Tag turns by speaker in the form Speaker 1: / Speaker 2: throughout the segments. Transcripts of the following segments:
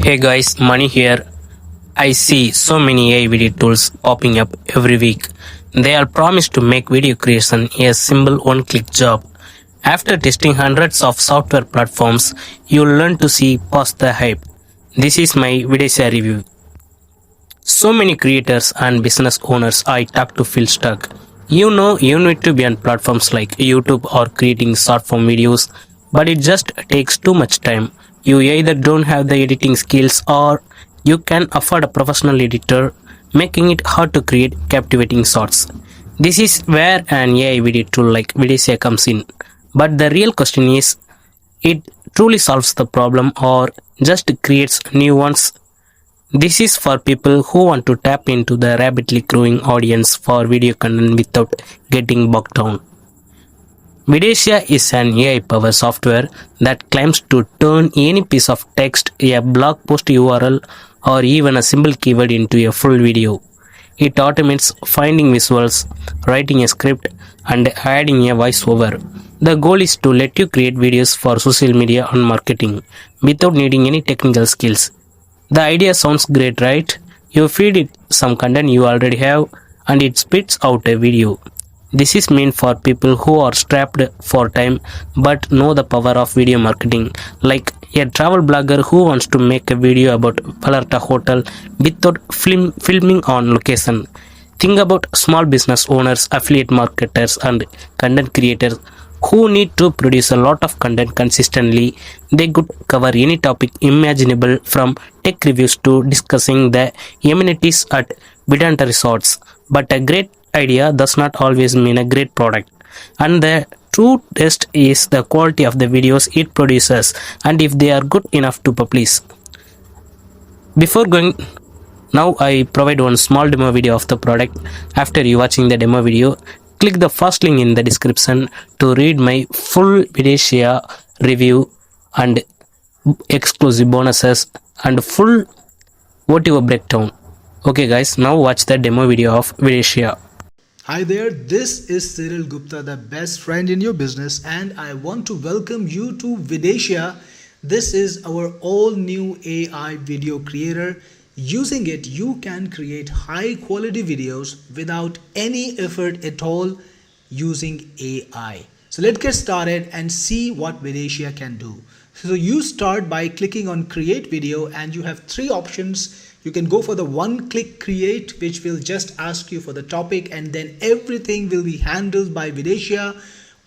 Speaker 1: Hey guys, Money here. I see so many AI video tools popping up every week. They are promised to make video creation a simple one-click job. After testing hundreds of software platforms, you'll learn to see past the hype. This is my Vidatia review. So many creators and business owners I talk to feel stuck. You need to be on platforms like YouTube or creating short form videos, but it just takes too much time. You either don't have the editing skills or you can afford a professional editor, making it hard to create captivating shots. This is where an AI video tool like Vidatia comes in. But the real question is, it truly solves the problem or just creates new ones? This is for people who want to tap into the rapidly growing audience for video content without getting bogged down. Vidatia is an AI-powered software that claims to turn any piece of text, a blog post URL, or even a simple keyword into a full video. It automates finding visuals, writing a script, and adding a voiceover. The goal is to let you create videos for social media and marketing without needing any technical skills. The idea sounds great, right? You feed it some content you already have and it spits out a video. This is meant for people who are strapped for time but know the power of video marketing, like a travel blogger who wants to make a video about Vallarta Hotel without filming on location. Think about small business owners, affiliate marketers, and content creators who need to produce a lot of content consistently. They could cover any topic imaginable from tech reviews to discussing the amenities at Vedanta resorts. But a great idea does not always mean a great product. And the true test is the quality of the videos it produces and if they are good enough to publish. Before going now I provide one small demo video of the product. After you watching the demo video, click the first link in the description to read my full Vidatia review and exclusive bonuses and full votive breakdown. Okay guys, now watch the demo video of Vidatia.
Speaker 2: Hi there, this is Cyril Gupta, the best friend in your business, and I want to welcome you to Vidatia. This is our all new AI video creator. Using it, you can create high quality videos without any effort at all using AI. So let's get started and see what Vidatia can do. So you start by clicking on create video and you have three options. You can go for the one-click create, which will just ask you for the topic and then everything will be handled by Vidatia.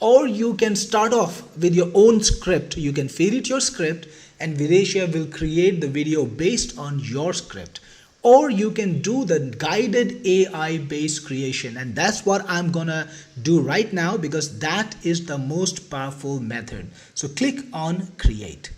Speaker 2: Or you can start off with your own script. You can feed it your script and Vidatia will create the video based on your script. Or you can do the guided AI based creation, and that's what I'm gonna do right now because that is the most powerful method. So click on create.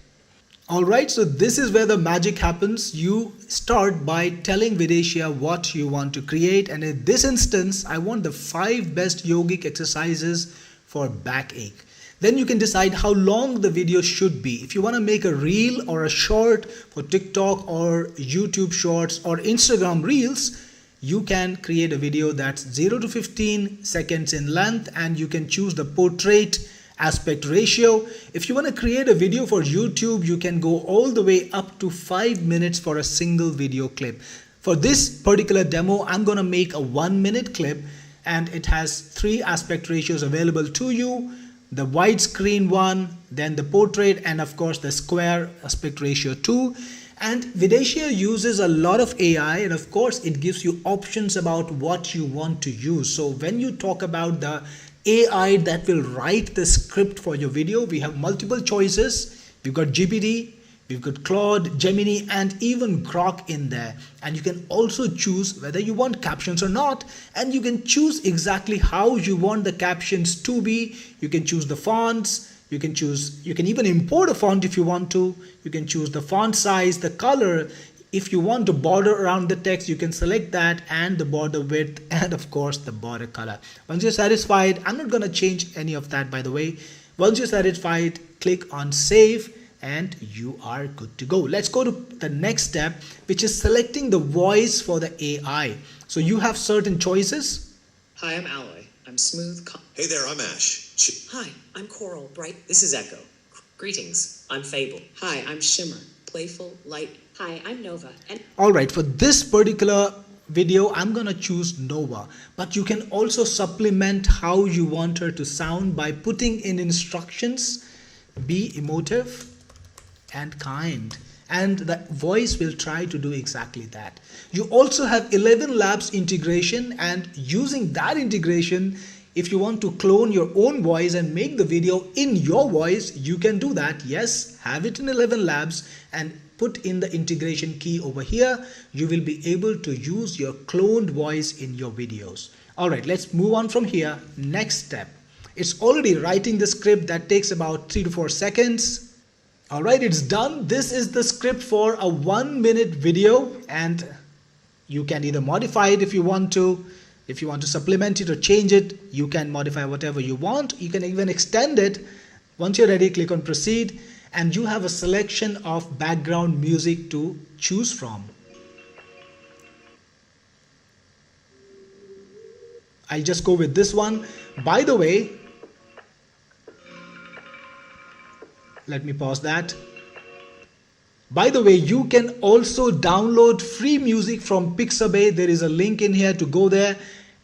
Speaker 2: Alright, so this is where the magic happens. You start by telling Vidatia what you want to create, and in this instance I want the 5 best yogic exercises for backache. Then you can decide how long the video should be. If you want to make a reel or a short for TikTok or YouTube shorts or Instagram reels, you can create a video that's 0 to 15 seconds in length and you can choose the portrait aspect ratio. If you want to create a video for YouTube, you can go all the way up to 5 minutes for a single video clip. For this particular demo, I'm going to make a 1-minute clip and it has 3 aspect ratios available to you. The widescreen one, then the portrait, and of course the square aspect ratio 2. And Vidatia uses a lot of AI, and of course it gives you options about what you want to use. So when you talk about the AI that will write the script for your video, we have multiple choices. We've got GPT, we've got Claude, Gemini, and even Grok in there. And you can also choose whether you want captions or not. And you can choose exactly how you want the captions to be. You can choose the fonts. You can even import a font if you want to. You can choose the font size, the color. If you want to border around the text, you can select that, and the border width, and of course the border color. Once you're satisfied, I'm not going to change any of that, by the way. Once you're satisfied, click on save and you are good to go. Let's go to the next step, which is selecting the voice for the AI. So you have certain choices.
Speaker 3: Hi, I'm Alloy. I'm smooth.
Speaker 4: Hey there, I'm Ash.
Speaker 3: Hi, I'm Coral. Bright. This is Echo. Greetings. I'm Fable. Hi, I'm Shimmer. playful, light. Hi, I'm Nova, and
Speaker 2: Alright, for this particular video, I'm gonna choose Nova, but you can also supplement how you want her to sound by putting in instructions, be emotive and kind, and the voice will try to do exactly that. You also have 11 labs integration, and using that integration, if you want to clone your own voice and make the video in your voice, you can do that. Yes, have it in 11 labs and put in the integration key over here. You will be able to use your cloned voice in your videos. Alright, let's move on from here. Next step. It's already writing the script that takes about 3 to 4 seconds. Alright, it's done. This is the script for a 1-minute video, and you can either modify it if you want to. If you want to supplement it or change it, you can modify whatever you want. You can even extend it. Once you're ready, click on proceed, and you have a selection of background music to choose from. I'll just go with this one. By the way, let me pause that. By the way, you can also download free music from Pixabay. There is a link in here to go there.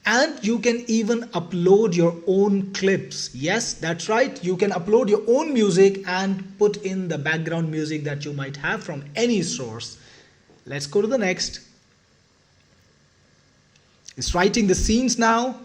Speaker 2: And you can even upload your own clips. Yes, that's right. You can upload your own music and put in the background music that you might have from any source. Let's go to the next. It's writing the scenes now.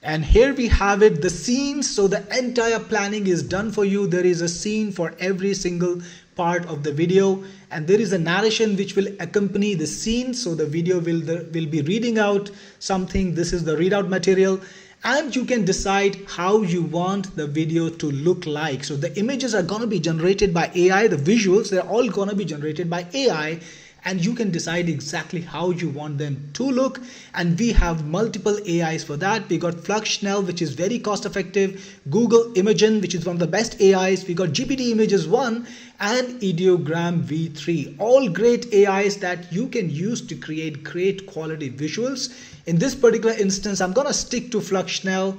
Speaker 2: And here we have it, the scenes. So the entire planning is done for you. There is a scene for every single part of the video, and there is a narration which will accompany the scene. So the video will be reading out something. This is the readout material, and you can decide how you want the video to look like. So the images are going to be generated by AI. The visuals, they're all going to be generated by AI. And you can decide exactly how you want them to look. And we have multiple AIs for that. We got Fluxnell, which is very cost effective, Google Imagen, which is one of the best AIs. We got GPT Images 1 and Ideogram V3, all great AIs that you can use to create great quality visuals. In this particular instance, I'm gonna stick to Fluxnell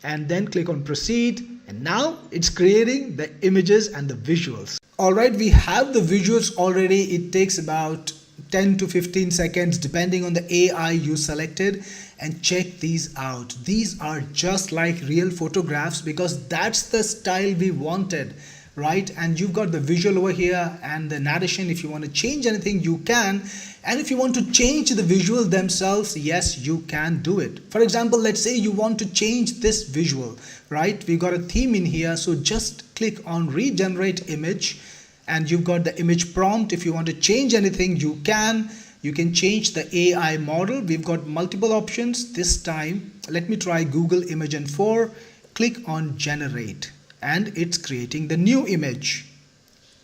Speaker 2: and then click on proceed. And now it's creating the images and the visuals. Alright, we have the visuals already. It takes about 10 to 15 seconds depending on the AI you selected. And check these out. These are just like real photographs because that's the style we wanted, right? And you've got the visual over here and the narration. If you want to change anything, you can. And if you want to change the visual themselves, yes, you can do it. For example, let's say you want to change this visual, right? We got a theme in here. So just click on regenerate image, and you've got the image prompt. If you want to change anything, you can. You can change the AI model. We've got multiple options. This time, let me try Google Imagen 4. Click on generate, and it's creating the new image.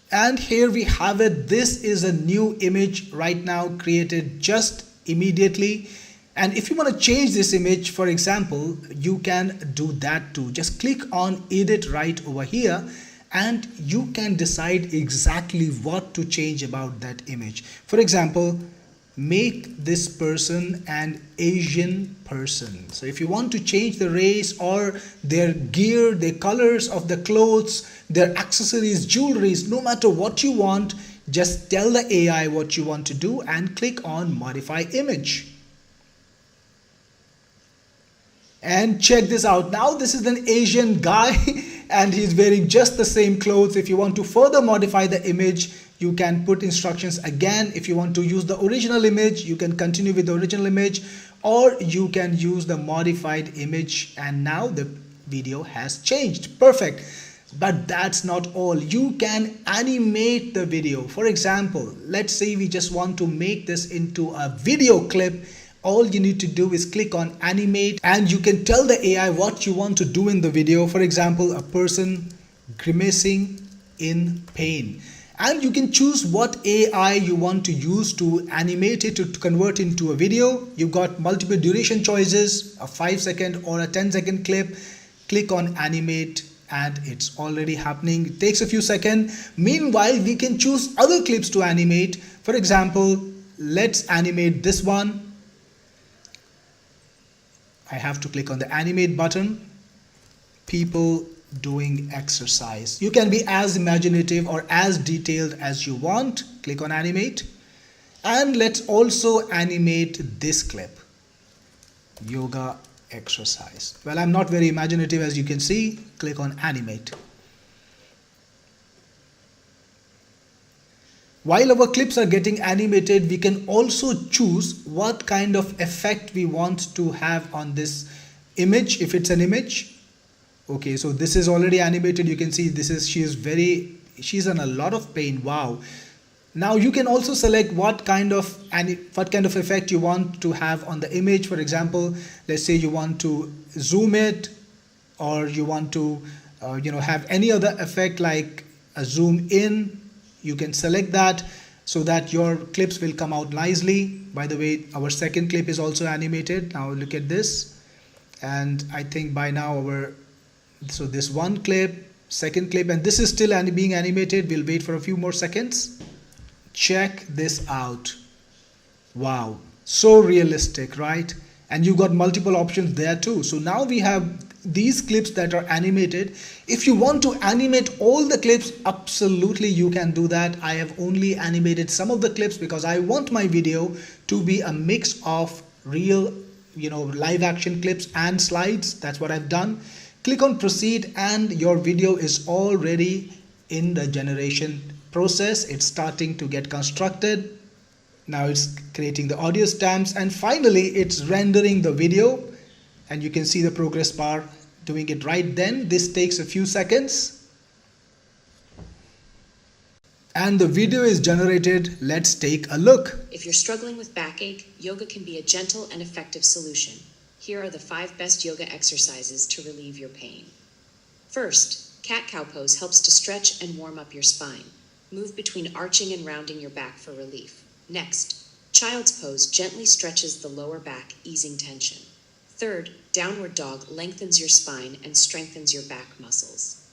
Speaker 2: And here we have it. This is a new image right now created just immediately. And if you want to change this image, for example, you can do that too. Just click on edit right over here, and you can decide exactly what to change about that image. For example, make this person an Asian person. So if you want to change the race or their gear, the colors of the clothes, their accessories, jewelries, no matter what you want, just tell the AI what you want to do and click on modify image. And check this out. Now this is an Asian guy and he's wearing just the same clothes. If you want to further modify the image, you can put instructions again. If you want to use the original image, you can continue with the original image, or you can use the modified image, and now the video has changed. Perfect. But that's not all. You can animate the video. For example, let's say we just want to make this into a video clip. All you need to do is click on animate, and you can tell the AI what you want to do in the video. For example, a person grimacing in pain. And you can choose what AI you want to use to animate it, to convert into a video. You've got multiple duration choices, a 5-second or a 10-second clip. Click on animate and it's already happening. It takes a few seconds. Meanwhile, we can choose other clips to animate. For example, let's animate this one. I have to click on the animate button. People doing exercise. You can be as imaginative or as detailed as you want. Click on animate. And let's also animate this clip. Yoga exercise. Well, I'm not very imaginative, as you can see. Click on animate. While our clips are getting animated, we can also choose what kind of effect we want to have on this image, if it's an image. Okay, so this is already animated. You can see she's in a lot of pain. Wow. Now you can also select what kind of effect you want to have on the image. For example, let's say you want to zoom it, or you want to have any other effect like a zoom in. You can select that so that your clips will come out nicely. By the way, our second clip is also animated. Now look at this, and I think by now so this one clip, second clip, and this is still being animated. We'll wait for a few more seconds. Check this out. Wow, so realistic, right? And you got multiple options there too. So now we have these clips that are animated. If you want to animate all the clips, absolutely you can do that. I have only animated some of the clips because I want my video to be a mix of real, live action clips and slides. That's what I've done. Click on proceed and your video is already in the generation process. It's starting to get constructed. Now it's creating the audio stamps, and finally it's rendering the video, and you can see the progress bar doing it right then. This takes a few seconds and the video is generated. Let's take a look.
Speaker 3: If you're struggling with backache, yoga can be a gentle and effective solution. Here are the 5 best yoga exercises to relieve your pain. First, cat-cow pose helps to stretch and warm up your spine. Move between arching and rounding your back for relief. Next, child's pose gently stretches the lower back, easing tension. Third, downward dog lengthens your spine and strengthens your back muscles.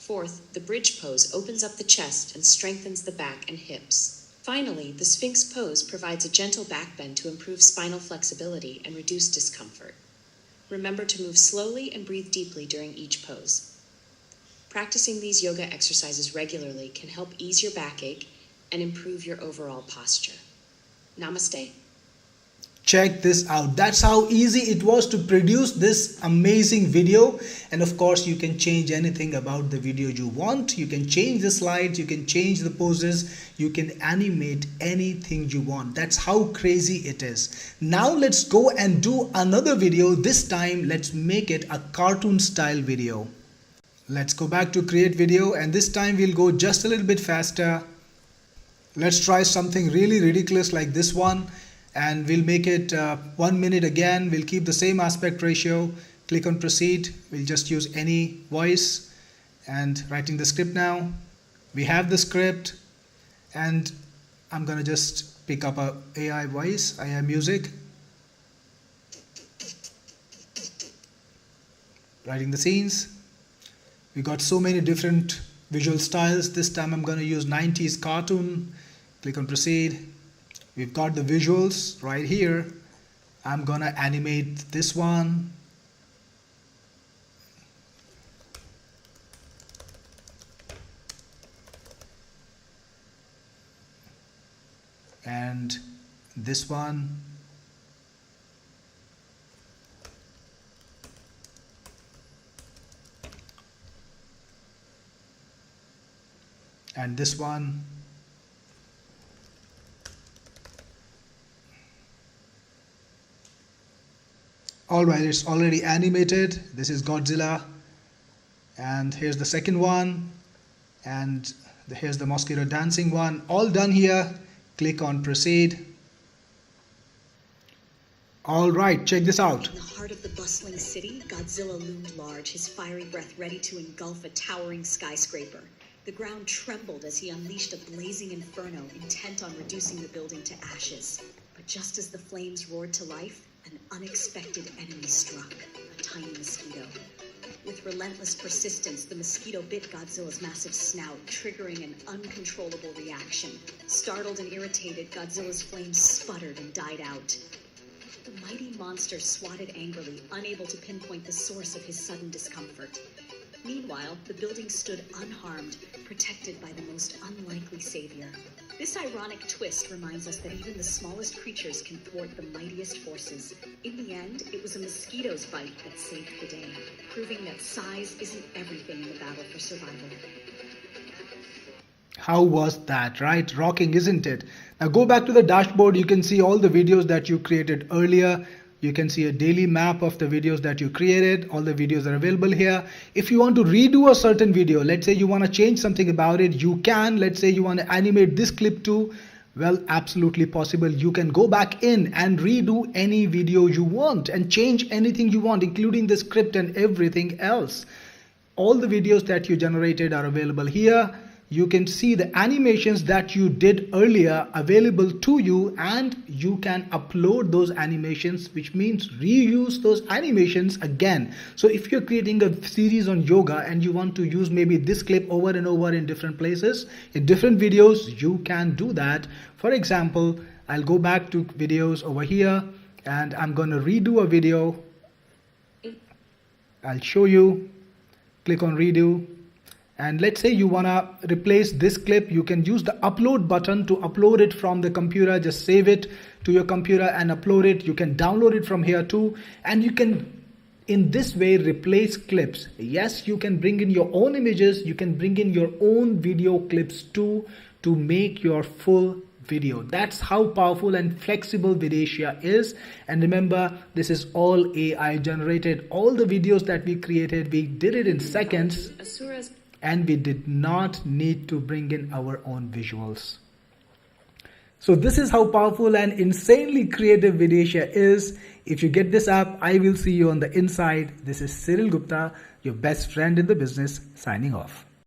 Speaker 3: Fourth, the bridge pose opens up the chest and strengthens the back and hips. Finally, the Sphinx pose provides a gentle back bend to improve spinal flexibility and reduce discomfort. Remember to move slowly and breathe deeply during each pose. Practicing these yoga exercises regularly can help ease your backache and improve your overall posture. Namaste.
Speaker 2: Check this out. That's how easy it was to produce this amazing video. And of course, you can change anything about the video you want. You can change the slides, you can change the poses, you can animate anything you want. That's how crazy it is. Now let's go and do another video. This time, let's make it a cartoon style video. Let's go back to create video, and this time we'll go just a little bit faster. Let's try something really ridiculous like this one, and we'll make it 1 minute again. We'll keep the same aspect ratio. Click on proceed. We'll just use any voice and writing the script now. We have the script, and I'm gonna just pick up a AI voice, AI music. Writing the scenes. We got so many different visual styles. This time I'm going to use 90s cartoon. Click on proceed. We've got the visuals right here. I'm going to animate this one. And this one. And this one. Alright, it's already animated. This is Godzilla. And here's the second one. And here's the mosquito dancing one. All done here. Click on proceed. Alright, check this out.
Speaker 4: In the heart of the bustling city, Godzilla loomed large, his fiery breath ready to engulf a towering skyscraper. The ground trembled as he unleashed a blazing inferno, intent on reducing the building to ashes. But just as the flames roared to life, an unexpected enemy struck, a tiny mosquito. With relentless persistence, the mosquito bit Godzilla's massive snout, triggering an uncontrollable reaction. Startled and irritated, Godzilla's flames sputtered and died out. The mighty monster swatted angrily, unable to pinpoint the source of his sudden discomfort. Meanwhile, the building stood unharmed, protected by the most unlikely savior. This ironic twist reminds us that even the smallest creatures can thwart the mightiest forces. In the end, it was a mosquito's bite that saved the day, proving that size isn't everything in the battle for survival.
Speaker 2: How was that, right? Rocking, isn't it? Now go back to the dashboard. You can see all the videos that you created earlier. You can see a daily map of the videos that you created. All the videos are available here. If you want to redo a certain video, let's say you want to change something about it, you can. Let's say you want to animate this clip too. Well, absolutely possible. You can go back in and redo any video you want and change anything you want, including the script and everything else. All the videos that you generated are available here. You can see the animations that you did earlier available to you, and you can upload those animations, which means reuse those animations again. So if you're creating a series on yoga and you want to use maybe this clip over and over in different places, in different videos, you can do that. For example, I'll go back to videos over here and I'm going to redo a video. I'll show you. Click on redo. And let's say you want to replace this clip. You can use the upload button to upload it from the computer. Just save it to your computer and upload it. You can download it from here too. And you can, in this way, replace clips. Yes, you can bring in your own images. You can bring in your own video clips too to make your full video. That's how powerful and flexible Vidatia is. And remember, this is all AI generated. All the videos that we created, we did it in seconds. And we did not need to bring in our own visuals. So this is how powerful and insanely creative Vidatia is. If you get this app, I will see you on the inside. This is Cyril Gupta, your best friend in the business, signing off.